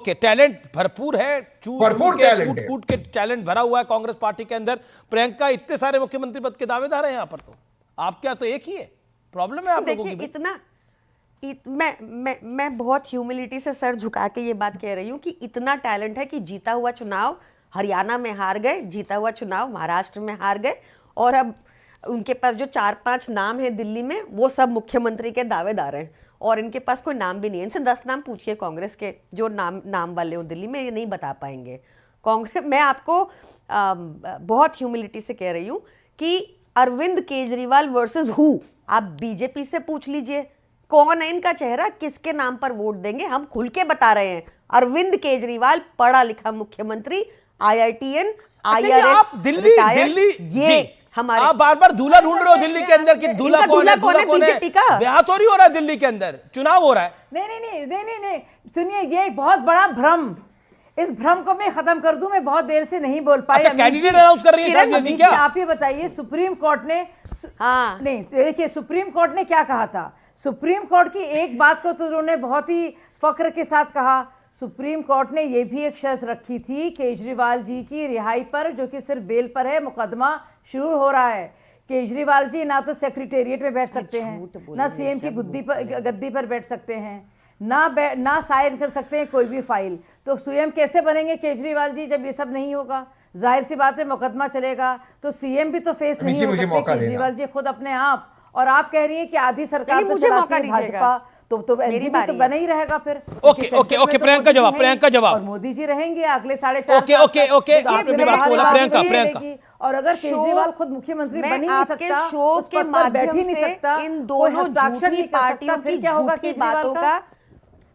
के टैलेंट भरपूर है, भरपूर टैलेंट है, कूट के टैलेंट भरा हुआ है कांग्रेस पार्टी के अंदर। प्रियंका इतने सारे मुख्यमंत्री पद के दावेदार हैं यहां पर, तो आप क्या तो एक ही है, प्रॉब्लम है आप लोगों की। मैं बहुत ह्यूमिलिटी से सर झुका के ये बात कह रही हूँ कि इतना टैलेंट है कि जीता हुआ चुनाव हरियाणा में हार गए, जीता हुआ चुनाव महाराष्ट्र में हार गए, और अब उनके पास जो 4-5 नाम है दिल्ली में वो सब मुख्यमंत्री के दावेदार हैं, और इनके पास कोई नाम भी नहीं है। इनसे 10 नाम पूछिए कांग्रेस के जो नाम वाले हो दिल्ली में, ये नहीं बता पाएंगे। कांग्रेस, मैं आपको बहुत ह्यूमिलिटी से कह रही हूँ कि अरविंद केजरीवाल वर्सेस हु, आप बीजेपी से पूछ लीजिए कौन है इनका चेहरा, किसके नाम पर वोट देंगे। हम खुल के बता रहे हैं, अरविंद केजरीवाल पढ़ा लिखा मुख्यमंत्री, IITN, IRS, आप दिल्ली ये हमारे, आप बार बार दूल्हा ढूंढ रहे हो दिल्ली के अंदर कि दूल्हा कौन है, दूल्हा कौन है। ब्याह थोड़ी हो रहा है दिल्ली के अंदर, चुनाव हो रहा है। नहीं, सुनिए, ये एक बहुत बड़ा भ्रम, इस भ्रम को मैं खत्म कर दूं। मैं बहुत देर से नहीं बोल पाई। अच्छा, कैंडिडेट अनाउंस कर रही है शाजिया जी, क्या आप ये बताइए, सुप्रीम कोर्ट ने, हाँ नहीं देखिए, सुप्रीम कोर्ट ने क्या कहा था। सुप्रीम कोर्ट की एक बात को तो उन्होंने बहुत ही फक्र के साथ कहा। सुप्रीम कोर्ट ने यह भी एक शर्त रखी थी केजरीवाल जी की रिहाई पर, जो कि सिर्फ बेल पर है, मुकदमा शुरू हो रहा है। केजरीवाल जी ना तो सेक्रेटेरिएट में बैठ सकते हैं, ना सीएम की गद्दी पर बैठ सकते हैं, ना साइन कर सकते हैं कोई भी फाइल। तो सीएम कैसे बनेंगे केजरीवाल जी जब ये सब नहीं होगा? जाहिर सी बात है, मुकदमा चलेगा तो सीएम भी तो फेस नहीं हो सकते केजरीवाल जी खुद अपने आप। और आप कह रही हैं कि आधी सरकार तो चलाती है भाजपा, तो एनजीपी तो बना ही रहेगा फिर। ओके प्रियंका जवाब, और मोदी जी रहेंगे अगले 4.5 ओके आपने बात बोला प्रियंका। और अगर केजरीवाल खुद मुख्यमंत्री बन ही नहीं सकता, शो के माध्यम ही नहीं से सकता, इन दोनों झूठी पार्टियों की क्या होगा बातों का,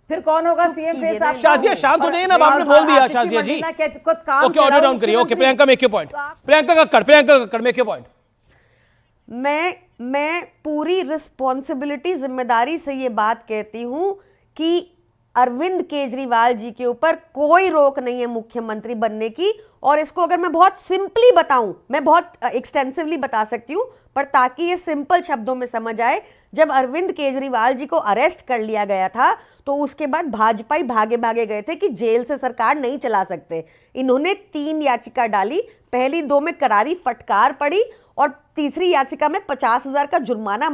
फिर कौन होगा सीएम फेस? आप शाजिया शांत हो जाइए ना, आपने बोल दिया शाजिया जी। ओके, ऑडियो डाउन करिए। Okay Priyanka, make your point. Priyanka Kakkar, make your point. मैं पूरी रिस्पॉन्सिबिलिटी, जिम्मेदारी से ये बात कहती हूं कि अरविंद केजरीवाल जी के ऊपर कोई रोक नहीं है मुख्यमंत्री बनने की। और इसको अगर मैं बहुत सिंपली बताऊं, मैं बहुत एक्सटेंसिवली बता सकती हूं, पर ताकि ये सिंपल शब्दों में समझ आए, जब अरविंद केजरीवाल जी को अरेस्ट कर लिया गया था तो उसके बाद भाजपाई भागे गए थे कि जेल से सरकार नहीं चला सकते। इन्होंने 3 याचिका डाली, पहली 2 में करारी फटकार पड़ी और तीसरी याचिका में 50,000 का जुर्माना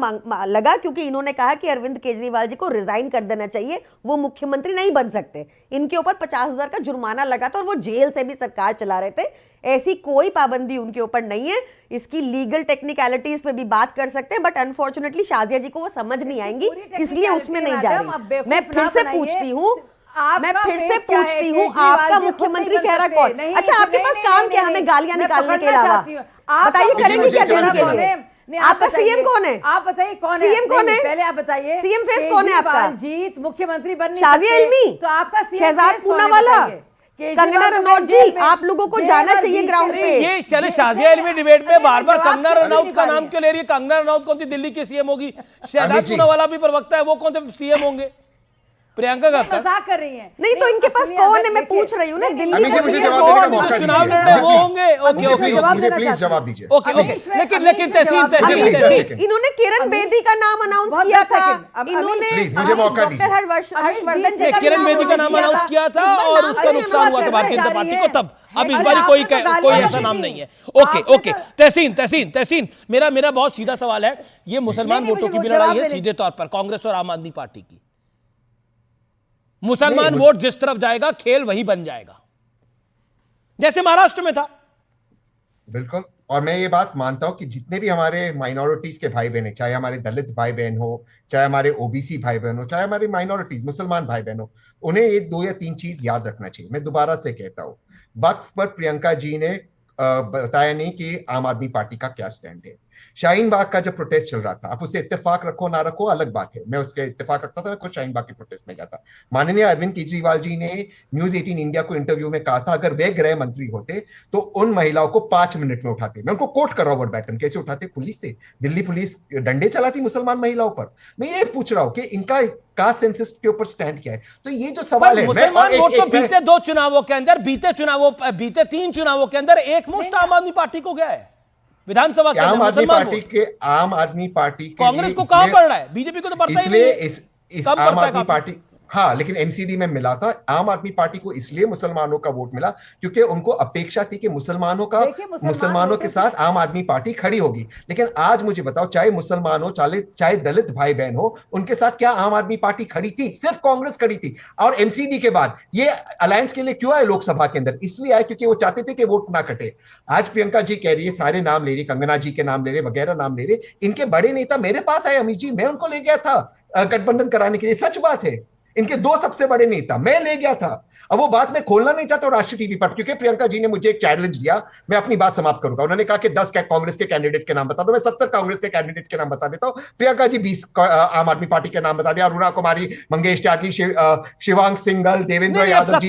लगा, क्योंकि इन्होंने कहा कि अरविंद केजरीवाल जी को रिजाइन कर देना चाहिए, वो मुख्यमंत्री नहीं बन सकते। इनके ऊपर 50,000 का जुर्माना लगा था और वो जेल से भी सरकार चला रहे थे। ऐसी कोई पाबंदी उनके ऊपर नहीं है। इसकी लीगल टेक्निकलिटीज पे भी बात कर सकते हैं, बट अनफॉर्चुनेटली शाजिया जी को वो समझ नहीं आएंगी, इसलिए उसमें नहीं जा रही। मैं फिर से पूछती हूँ, आपका मुख्यमंत्री चेहरा कौन? अच्छा, आपके पास काम क्या, हमें गालियां निकालने के अलावा? बताइए, करेंगे क्या देश के लिए? आपका सीएम कौन है? आप बताइए कौन है? सीएम कौन है? पहले आप बताइए, सीएम फेस कौन है आपका? जीत मुख्यमंत्री बनने शाजिया इल्मी, तो आपका शहजाद पूनावाला, कंगना रनौत जी, आप लोगों को जाना चाहिए ग्राउंड पे। ये चले शाजिया इल्मी डिबेट में बार बार कंगना रनौत का नाम क्यों ले रही है? कंगना रनौत कौन सी दिल्ली की सीएम होगी? शहजाद पूनावाला भी प्रवक्ता है, वो कौन से सीएम होंगे? प्रियंका मजाक कर रही हैं। नहीं तो इनके पास कौन है? मैं पूछ रही हूँ ना, दिल्ली मुझे जवाब देने का मौका दीजिए। चुनाव लड़ रहे वो होंगे। मुझे प्लीज जवाब दीजिए। ओके लेकिन तहसीन इन्होंने किरण बेदी का नाम अनाउंस किया था। इन्होंने मुझे मौका दीजिए। डॉक्टर हर्षवर्धन जी का किरण बेदी का नाम अनाउंस किया था और उसका नुकसान हुआ था भारतीय जनता पार्टी को तब। अब इस बार कोई ऐसा नाम नहीं है। ओके तहसीन, मेरा बहुत सीधा सवाल है। ये मुसलमान वोटों की भी लड़ाई है सीधे तौर पर, कांग्रेस और आम आदमी पार्टी की। मुसलमान वोट जिस तरफ जाएगा, खेल वही बन जाएगा, जैसे महाराष्ट्र में था। बिल्कुल, और मैं ये बात मानता हूं कि जितने भी हमारे माइनॉरिटीज के भाई बहन हैं, चाहे हमारे दलित भाई बहन हो, चाहे हमारे ओबीसी भाई बहन हो, चाहे हमारे माइनॉरिटीज मुसलमान भाई बहन हो, उन्हें ये 2 या 3 चीज याद रखना चाहिए। मैं दोबारा से कहता हूं, वक्फ पर प्रियंका जी ने बताया नहीं कि आम आदमी पार्टी का क्या स्टैंड है। शाहीन बाग का जब प्रोटेस्ट चल रहा था, आप उसे इत्तेफाक रखो ना रखो अलग बात है, मैं उसके इत्तेफाक रखता था, मैं खुद शाहीन बाग के प्रोटेस्ट में गया था। माननीय अरविंद केजरीवाल जी ने न्यूज 18 इंडिया को इंटरव्यू में कहा था, अगर वे गृह मंत्री होते तो उन महिलाओं को 5 मिनट में उठाते। मैं उनको कोट कर रहा हूं वर्बैटम, कैसे उठाते? पुलिस से, दिल्ली पुलिस डंडे चलाती मुसलमान महिलाओं पर। मैं ये पूछ रहा हूं कि इनका कास्ट सेंसस के ऊपर स्टैंड क्या है? तो ये जो सवाल है, मुसलमान वोट तो बीते 2 चुनावों के अंदर, बीते 3 चुनावों के अंदर एक मुश्त आम आदमी पार्टी को गया है विधानसभा के अंदर। आम आदमी पार्टी के कांग्रेस को कहां पड़ रहा है? बीजेपी को तो पड़ता ही नहीं है। इस आम आदमी पार्टी हाँ, लेकिन एमसीडी में मिला था। आम आदमी पार्टी को इसलिए मुसलमानों का वोट मिला क्योंकि उनको अपेक्षा थी कि मुसलमानों के साथ आम आदमी पार्टी खड़ी होगी। लेकिन आज मुझे बताओ, चाहे मुसलमान हो चाहे दलित भाई बहन हो, उनके साथ क्या आम आदमी पार्टी खड़ी थी? सिर्फ कांग्रेस खड़ी थी। और एमसीडी के बाद ये अलायंस के लिए क्यों आए लोकसभा के अंदर? इसलिए आए क्योंकि वो चाहते थे कि वोट ना कटे। आज प्रियंका जी कह रही है, सारे नाम ले रही, कंगना जी के नाम ले रहे, वगैरह नाम ले रहे, इनके बड़े नेता मेरे पास आए, अमित जी, मैं उनको ले गया था गठबंधन कराने के लिए। सच बात है, इनके दो सबसे बड़े नेता मैं ले गया था। अब वो बात मैं खोलना नहीं चाहता राष्ट्रीय टीवी पर, क्योंकि प्रियंका जी ने मुझे एक चैलेंज दिया। मैं अपनी बात समाप्त करूंगा। उन्होंने कहा कि 10 कांग्रेस के कैंडिडेट के नाम बता दो। मैं 70 कांग्रेस के कैंडिडेट के नाम बता देता हूं। प्रियंका जी 20 आम आदमी पार्टी के नाम बता दिया। अरुणा कुमारी, मंगेश त्यागी, शिवांग सिंघल, देवेंद्र यादव जी,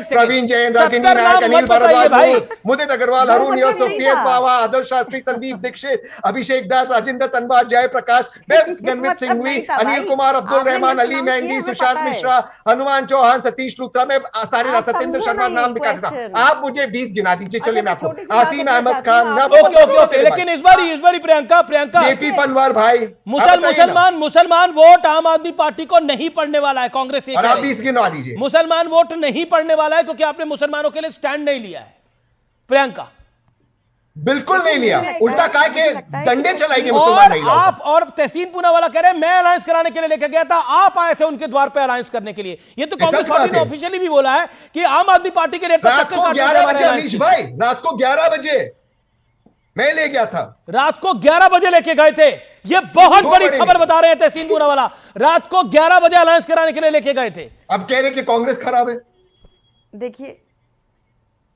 प्रवीण जैन, रागिनी नायक, अनिल भारद्वाज, मुदित अग्रवाल, अरुण यूसुफ, पीएस बावा, आदर्श शास्त्री, संदीप दीक्षित, अभिषेक दास, राजेंद्र तनवार, जयप्रकाश, गणमित सिंघवी, अनिल कुमार, अब्दुल रहमान, अली मेहंदी, सुशांत मिश्रा, हनुमान चौहान, सतीश लूथरा, में सारे सत्येंद्र शर्मा नाम दिखा देता। आप मुझे 20 गिना दीजिए। चलिए मैं आपको, आसिम अहमद खान, ओके। लेकिन इस बारी प्रियंका जेपी पनवार भाई, मुसलमान वोट आम आदमी पार्टी को नहीं पड़ने वाला है। कांग्रेस और आप 20 गिनवा दीजिए। मुसलमान वोट नहीं पड़ने वाला है क्योंकि आपने मुसलमानों के लिए स्टैंड नहीं लिया है। प्रियंका बिल्कुल नहीं लिया, उल्टा कहा कि डंडे चलाएंगे मुसलमान नहीं। आप और तहसीन पूनावाला कह रहे हैं मैं अलायंस कराने के लिए लेकर गया था, आप आए थे उनके द्वार पे अलायंस करने के लिए। ये तो कांग्रेस पार्टी ने ऑफिशियली भी बोला है कि आम आदमी पार्टी के रेट पर रात को 11 बजे, अमीश भाई, रात को 11 बजे मैं ले गया था। रात को 11 बजे लेके गए थे। ये बहुत बड़ी खबर बता रहे हैं तहसीन पूनावाला। रात को 11 बजे अलायंस कराने के लिए लेके गए थे। अब कह रहे कि कांग्रेस खराब है। देखिए,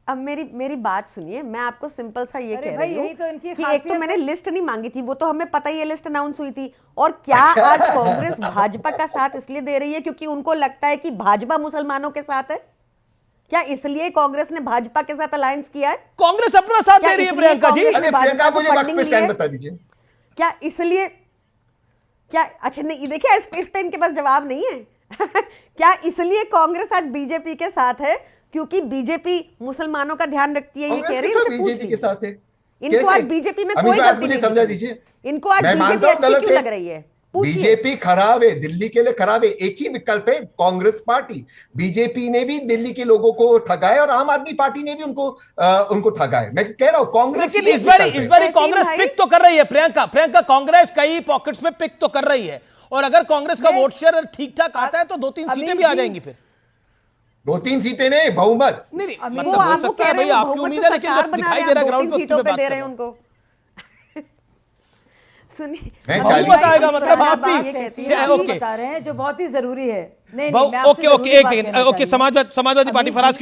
अब मेरी बात सुनिए। मैं आपको सिंपल सा ये कह रही हूँ कि एक तो मैंने लिस्ट नहीं मांगी थी, वो तो हमें पता ही है, लिस्ट अनाउंस हुई थी। और क्या आज कांग्रेस भाजपा का साथ इसलिए दे रही है क्योंकि उनको लगता है कि भाजपा मुसलमानों के साथ है? क्या इसलिए कांग्रेस ने भाजपा के साथ अलायंस किया है? कांग्रेस अपना साथ दे रही है प्रियंका जी। प्रियंका, मुझे वक्त पे स्टैंड बता दीजिए। क्या इसलिए, क्या अच्छा नहीं, देखिए इस पे इनके पास जवाब नहीं है। क्या इसलिए कांग्रेस आज बीजेपी के साथ है क्योंकि बीजेपी मुसलमानों का ध्यान रखती है? ये कह रही है बीजेपी के साथ है। इनको आज बीजेपी में कोई गलती नहीं, समझा दीजिए। इनको आज बीजेपी अच्छी क्यों लग रही है? बीजेपी खराब है, दिल्ली के लिए खराब है। एक ही विकल्प है, कांग्रेस पार्टी। बीजेपी ने भी दिल्ली के लोगों को ठगाया और आम आदमी पार्टी ने भी उनको ठगाया। मैं कह रहा हूं कांग्रेस। लेकिन इस बारी कांग्रेस पिक तो कर रही है प्रियंका। कांग्रेस कई पॉकेट्स में पिक तो कर रही है, और अगर कांग्रेस का वोट शेयर ठीक ठाक आता है तो 2-3 सीटें भी आ जाएंगी। फिर 2-3 सीटें नहीं, बहुमत नहीं, मतलब हो सकता है भैया, आपकी उम्मीद है, लेकिन जब दिखाई दे रहा ग्राउंड पर सीटों पे दे रहे हैं उनको। सुनिए, बहुमत आएगा मतलब आप भी ओके बता रहे हैं जो बहुत ही जरूरी है। नहीं, ओके एक सेकंड, ओके। समाजवादी पार्टी, फराज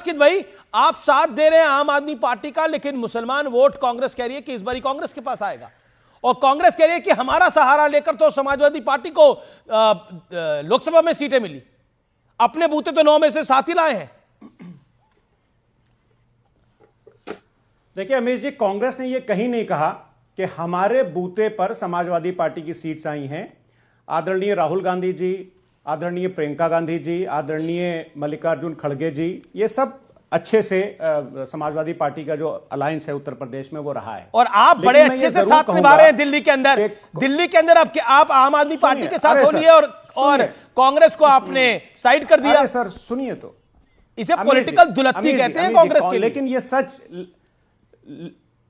किद भाई, आप साथ दे रहे हैं आम आदमी पार्टी का, लेकिन मुसलमान वोट कांग्रेस कह रही है कि इस बारी कांग्रेस के पास आएगा, और कांग्रेस कह रही है कि हमारा सहारा लेकर तो समाजवादी पार्टी को लोकसभा में सीटें मिली, अपने बूते तो 9 में से 7 ही लाए हैं। देखिए अमीर जी, कांग्रेस ने यह कहीं नहीं कहा कि हमारे बूते पर समाजवादी पार्टी की सीट्स आई हैं। आदरणीय राहुल गांधी जी, आदरणीय प्रियंका गांधी जी, आदरणीय मल्लिकार्जुन खड़गे जी, ये सब अच्छे से समाजवादी पार्टी का जो अलायंस है उत्तर प्रदेश में वो रहा है, और आप बड़े अच्छे से साथ निभा रहे हैं दिल्ली के अंदर। आप आम आदमी पार्टी के साथ हो लिए और कांग्रेस को आपने साइड कर दिया। सर सुनिए, तो इसे पॉलिटिकल दुलत्ती कहते हैं कांग्रेस के लिए।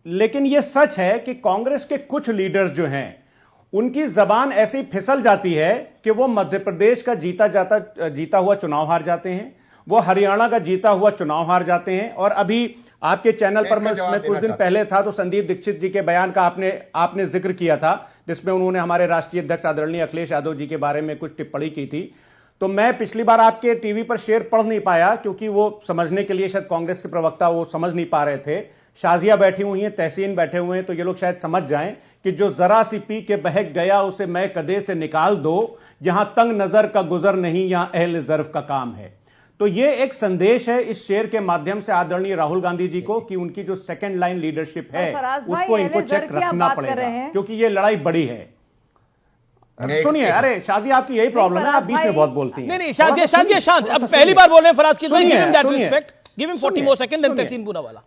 लेकिन ये सच है कि कांग्रेस के कुछ लीडर्स जो हैं उनकी जबान ऐसी फिसल जाती है कि वो मध्य प्रदेश का जीता हुआ चुनाव हार जाते हैं, वो हरियाणा का जीता हुआ चुनाव हार जाते हैं। और अभी आपके चैनल पर मैं कुछ दिन पहले था तो संदीप दीक्षित जी के बयान का आपने जिक्र किया था, जिसमें उन्होंने हमारे राष्ट्रीय अध्यक्ष आदरणीय अखिलेश यादव जी के बारे में कुछ टिप्पणी की थी। तो मैं पिछली बार आपके टीवी पर शेयर पढ़ नहीं पाया क्योंकि वो समझने के लिए शायद कांग्रेस के प्रवक्ता वो समझ नहीं पा रहे थे। शाजिया बैठी हुई हैं, तहसीन बैठे हुए हैं, तो ये लोग शायद समझ जाएं कि जो जरा सी पी के बहक गया उसे मैं कदे से निकाल दो, यहां तंग नजर का गुजर नहीं, यहां अहल ज़र्फ का काम है। तो ये एक संदेश है इस शेयर के माध्यम से आदरणीय राहुल गांधी जी को कि उनकी जो सेकंड लाइन लीडरशिप है उसको इनको चेक रखना पड़ेगा, क्योंकि ये लड़ाई बड़ी है। सुनिए, अरे शाजिया आपकी यही प्रॉब्लम है, आप बीच में बहुत बोलती हैं। नहीं, शाजिया शांत। अब पहली बार बोल रहे हैं फराज की भाई, give him that respect, give him 40 more second, then Tehseen Poonawalla.